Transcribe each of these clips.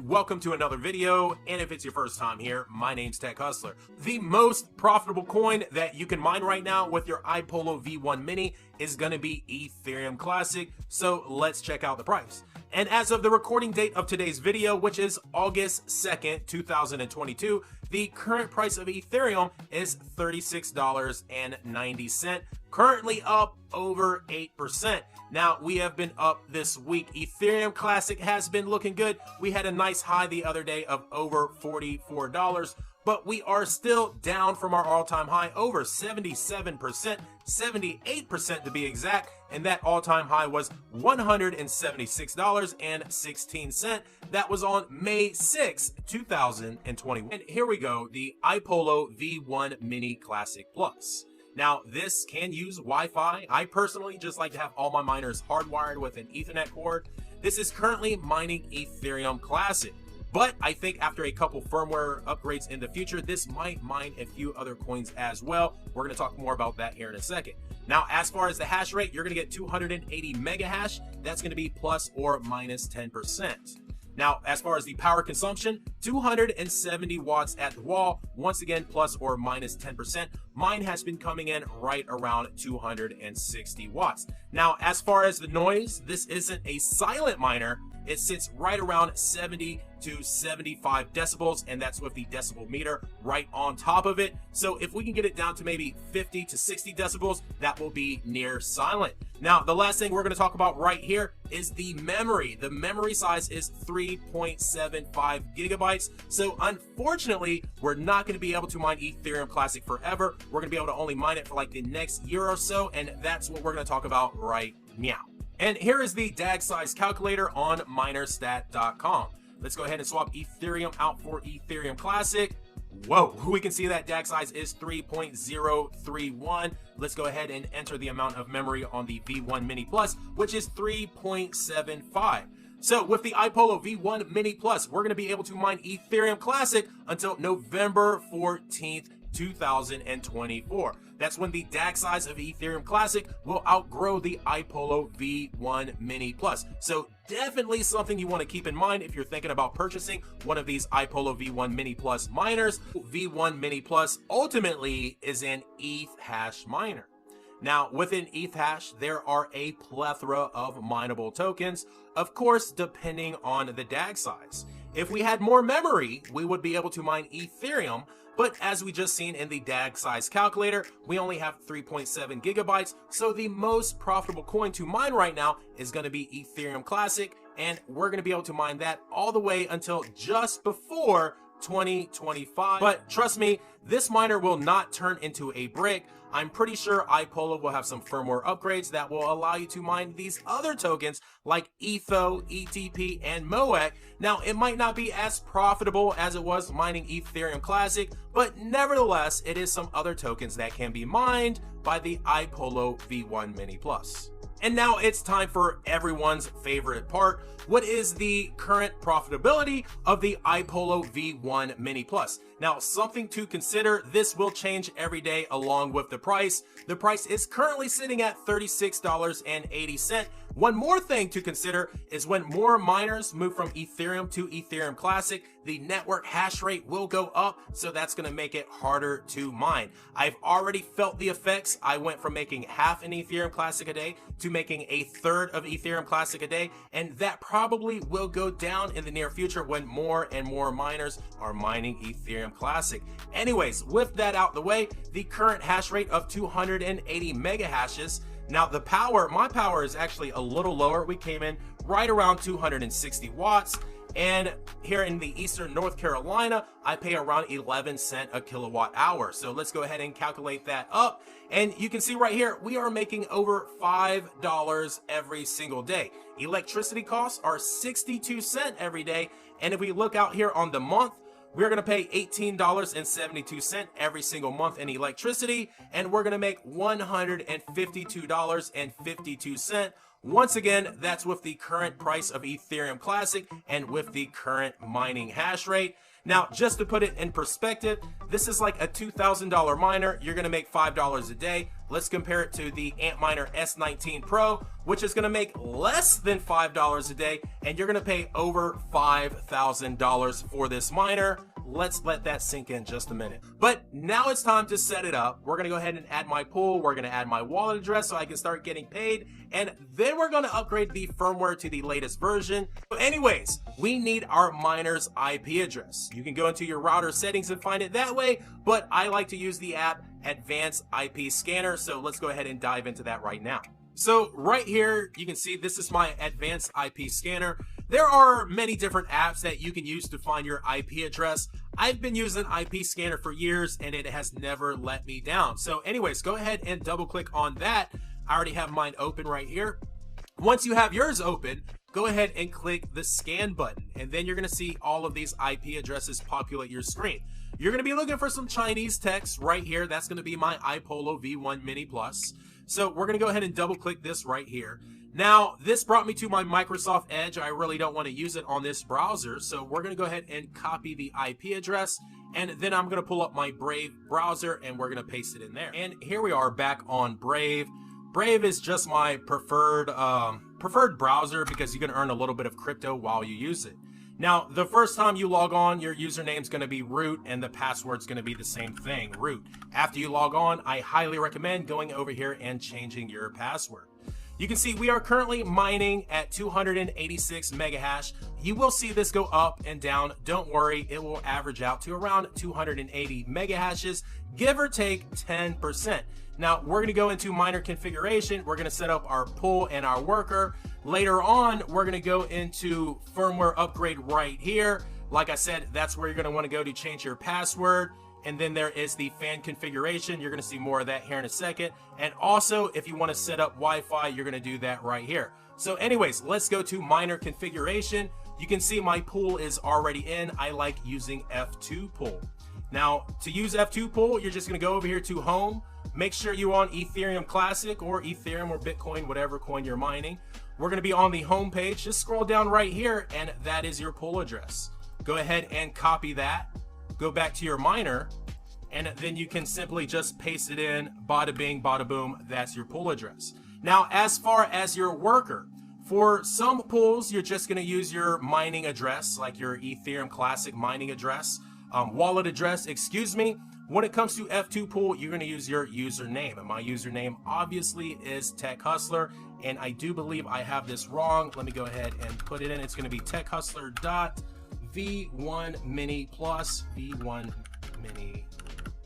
welcome to another video, and if it's your first time here, my name's Tech Hustler. The most profitable coin that you can mine right now with your iPollo V1 Mini is going to be Ethereum Classic, so let's check out the price. And as of the recording date of today's video, which is August 2nd, 2022, the current price of Ethereum is $36.90, currently up over 8%. Now, we have been up this week. Ethereum Classic has been looking good. We had a nice high the other day of over $44, but we are still down from our all-time high, over 77%, 78% to be exact, and that all-time high was $176.16. That was on May 6, 2021. And here we go, the iPollo V1 Mini Classic Plus. Now, this can use Wi-Fi. I personally just like to have all my miners hardwired with an Ethernet cord. This is currently mining Ethereum Classic, but I think after a couple firmware upgrades in the future, this might mine a few other coins as well. We're going to talk more about that here in a second. Now, as far as the hash rate, you're going to get 280 mega hash. That's going to be plus or minus 10%. Now, as far as the power consumption, 270 watts at the wall, once again, plus or minus 10%. Mine has been coming in right around 260 watts. Now, as far as the noise, this isn't a silent miner. It sits right around 70 to 75 decibels, and that's with the decibel meter right on top of it. So if we can get it down to maybe 50 to 60 decibels, that will be near silent. Now, the last thing we're going to talk about right here is the memory. The memory size is 3.75 gigabytes. So unfortunately, we're not going to be able to mine Ethereum Classic forever. We're going to be able to only mine it for like the next year or so, and that's what we're going to talk about right now. And here is the Dag Size Calculator on minerstat.com. Let's go ahead and swap Ethereum out for Ethereum Classic. Whoa, we can see that DAG size is 3.031. Let's go ahead and enter the amount of memory on the V1 Mini Plus, which is 3.75. So with the iPollo V1 Mini Plus, we're going to be able to mine Ethereum Classic until November 14th, 2024. That's when the DAG size of Ethereum Classic will outgrow the iPollo V1 Mini Plus. So definitely something you want to keep in mind if you're thinking about purchasing one of these iPollo V1 Mini Plus miners. V1 Mini Plus ultimately is an ETH hash miner. Now, within ETH hash, there are a plethora of mineable tokens, of course, depending on the DAG size. If we had more memory, we would be able to mine Ethereum, but as we just seen in the Dag Size Calculator, we only have 3.7 gigabytes, so the most profitable coin to mine right now is going to be Ethereum Classic, and we're going to be able to mine that all the way until just before 2025. But trust me, this miner will not turn into a brick. I'm pretty sure iPollo will have some firmware upgrades that will allow you to mine these other tokens like ETHO, ETP, and MOEC. Now, it might not be as profitable as it was mining Ethereum Classic, but nevertheless, it is some other tokens that can be mined by the iPollo V1 Mini Plus. And now it's time for everyone's favorite part. What is the current profitability of the iPollo V1 Mini Plus? Now, something to consider, this will change every day along with the price. The price is currently sitting at $36.80. One more thing to consider is when more miners move from Ethereum to Ethereum Classic, the network hash rate will go up, so that's going to make it harder to mine. I've already felt the effects. I went from making half an Ethereum Classic a day to making a third of Ethereum Classic a day, and that probably will go down in the near future when more and more miners are mining Ethereum Classic. Anyways, with that out the way, the current hash rate of 280 mega hashes. Now the power, my power is actually a little lower. We came in right around 260 watts. And here in the Eastern North Carolina, I pay around 11 cents a kilowatt hour. So let's go ahead and calculate that up. And you can see right here, we are making over $5 every single day. Electricity costs are 62 cents every day. And if we look out here on the month, we're going to pay $18.72 every single month in electricity, and we're going to make $152.52. Once again, that's with the current price of Ethereum Classic and with the current mining hash rate. Now, just to put it in perspective, this is like a $2,000 miner. You're going to make $5 a day. let's compare it to the Antminer S19 Pro, which is gonna make less than $5 a day, and you're gonna pay over $5,000 for this miner. Let's let that sink in just a minute. But now it's time to set it up. We're gonna go ahead and add my pool. We're gonna add my wallet address so I can start getting paid. And then we're gonna upgrade the firmware to the latest version. So anyways, we need our miner's IP address. You can go into your router settings and find it that way, but I like to use the app Advanced IP Scanner. So let's go ahead and dive into that right now. So right here, you can see this is my Advanced IP Scanner. There are many different apps that you can use to find your IP address. I've been using IP Scanner for years and it has never let me down. So anyways, go ahead and double click on that. I already have mine open right here. Once you have yours open, go ahead and click the scan button, and then you're gonna see all of these IP addresses populate your screen. You're gonna be looking for some Chinese text right here. That's gonna be my iPollo V1 Mini Plus. So we're gonna go ahead and double click this right here. Now, this brought me to my Microsoft Edge. I really don't want to use it on this browser, so we're going to go ahead and copy the IP address, and then I'm going to pull up my Brave browser, and we're going to paste it in there. And here we are back on Brave. Brave is just my preferred browser because you can earn a little bit of crypto while you use it. Now, the first time you log on, your username is going to be root, and the password is going to be the same thing, root. After you log on, I highly recommend going over here and changing your password. You can see we are currently mining at 286 megahash. You will see this go up and down. Don't worry, it will average out to around 280 megahashes, give or take 10%. Now, we're gonna go into miner configuration. We're gonna set up our pool and our worker. Later on, we're gonna go into firmware upgrade right here. Like I said, that's where you're gonna wanna go to change your password. And then there is the fan configuration. You're gonna see more of that here in a second. And also, if you wanna set up Wi-Fi, you're gonna do that right here. So anyways, let's go to miner configuration. You can see my pool is already in. I like using F2 pool. Now, to use F2 pool, you're just gonna go over here to home. Make sure you're on Ethereum Classic or Ethereum or Bitcoin, whatever coin you're mining. We're gonna be on the home page. Just scroll down right here, and that is your pool address. Go ahead and copy that. Go back to your miner, and then you can simply just paste it in. Bada bing, bada boom, that's your pool address. Now, as far as your worker, for some pools, you're just gonna use your mining address, like your Ethereum Classic mining address, wallet address, excuse me. When it comes to F2 pool, you're gonna use your username. And my username obviously is Tech Hustler, and I do believe I have this wrong. Let me go ahead and put it in. It's gonna be techhustler.v1 mini plus v1 mini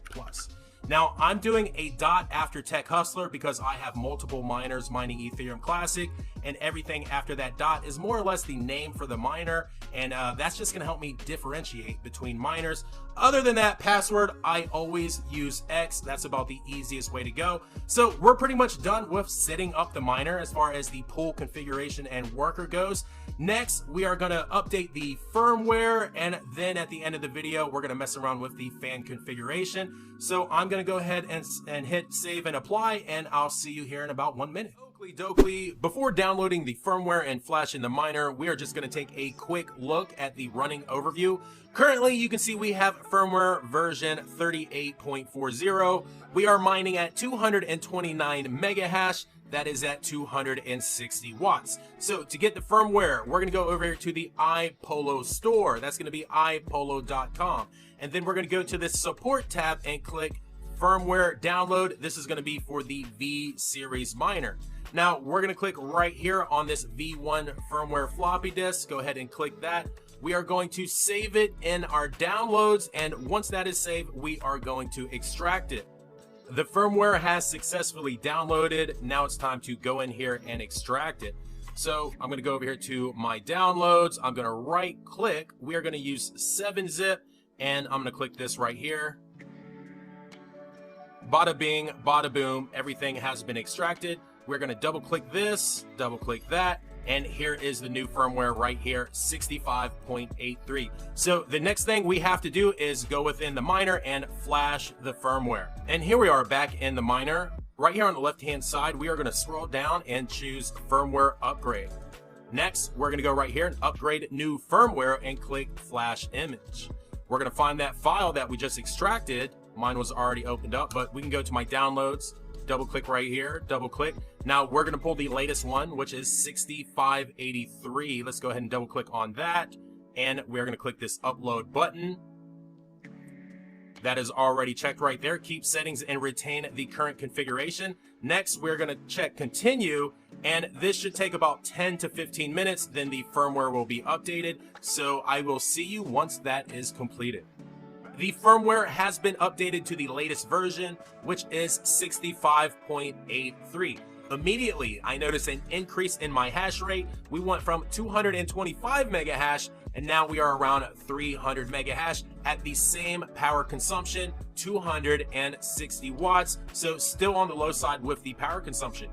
plus. Now, I'm doing a dot after Tech Hustler because I have multiple miners mining Ethereum Classic, and everything after that dot is more or less the name for the miner, and that's just gonna help me differentiate between miners. Other than that, password, I always use X. That's about the easiest way to go. So we're pretty much done with setting up the miner as far as the pool configuration and worker goes. Next, we are gonna update the firmware, and then at the end of the video, we're gonna mess around with the fan configuration. So I'm gonna go ahead and hit save and apply, and I'll see you here in about 1 minute. Dokey. Before downloading the firmware and flashing the miner, we are just going to take a quick look at the running overview. Currently, you can see we have firmware version 38.40. We are mining at 229 megahash. That is at 260 watts. So to get the firmware, we're going to go over here to the iPollo store. That's going to be iPollo.com. And then we're going to go to the support tab and click firmware download. This is going to be for the V series miner. Now, we're going to click right here on this V1 firmware floppy disk. Go ahead and click that. We are going to save it in our downloads, and once that is saved, we are going to extract it. The firmware has successfully downloaded. Now it's time to go in here and extract it. So I'm going to go over here to my downloads. I'm going to right click. We are going to use 7-zip, and I'm going to click this right here. Bada bing, bada boom, everything has been extracted. We're going to double click this, double click that, and here is the new firmware right here, 65.83. So the next thing we have to do is go within the miner and flash the firmware. And here we are back in the miner. Right here on the left-hand side, we are going to scroll down and choose firmware upgrade. Next, we're going to go right here and upgrade new firmware and click flash image. We're going to find that file that we just extracted. Mine was already opened up, but we can go to my downloads, Double click right here, double click. Now we're gonna pull the latest one, which is 6583. Let's go ahead and double click on that. And we're gonna click this upload button. That is already checked right there. Keep settings and retain the current configuration. Next, we're gonna check continue, and this should take about 10 to 15 minutes. Then the firmware will be updated. So I will see you once that is completed. The firmware has been updated to the latest version, which is 65.83. Immediately, I noticed an increase in my hash rate. We went from 225 mega hash, and now we are around 300 mega hash at the same power consumption, 260 watts. So still on the low side with the power consumption.